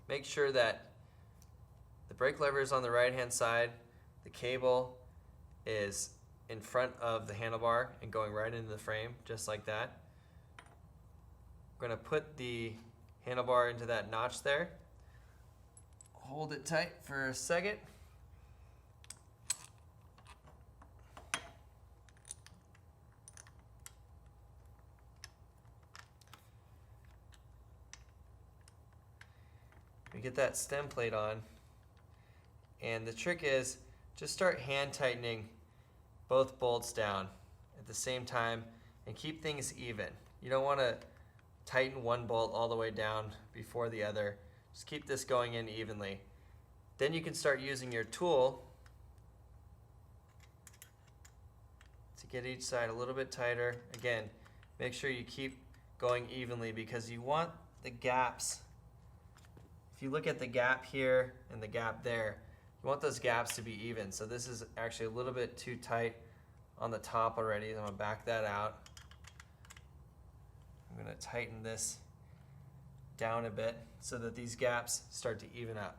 make sure that the brake lever is on the right hand side, the cable is in front of the handlebar and going right into the frame, just like that. We're going to put the handlebar into that notch there. Hold it tight for a second. We get that stem plate on, and the trick is just start hand tightening both bolts down at the same time and keep things even. You don't want to tighten one bolt all the way down before the other. Just keep this going in evenly. Then you can start using your tool to get each side a little bit tighter. Again, make sure you keep going evenly because you want the gaps. If you look at the gap here and the gap there, you want those gaps to be even. So this is actually a little bit too tight on the top already. I'm going to back that out. I'm going to tighten this down a bit so that these gaps start to even up.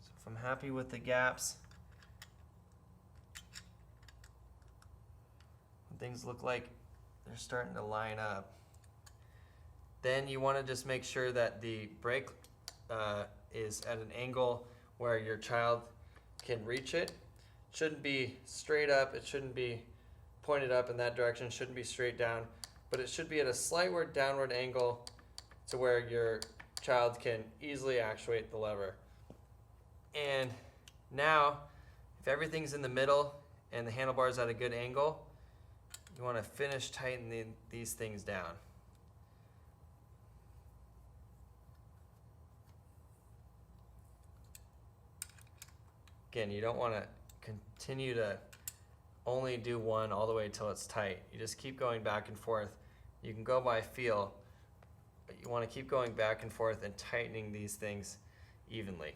So if I'm happy with the gaps, things look like they're starting to line up, then you want to just make sure that the brake is at an angle where your child can reach it. It shouldn't be straight up, it shouldn't be pointed up in that direction, it shouldn't be straight down, but it should be at a slightward downward angle to where your child can easily actuate the lever. And now, if everything's in the middle and the handlebar is at a good angle, you want to finish tightening these things down. Again, you don't want to continue to only do one all the way till it's tight. You just keep going back and forth. You can go by feel, but you want to keep going back and forth and tightening these things evenly.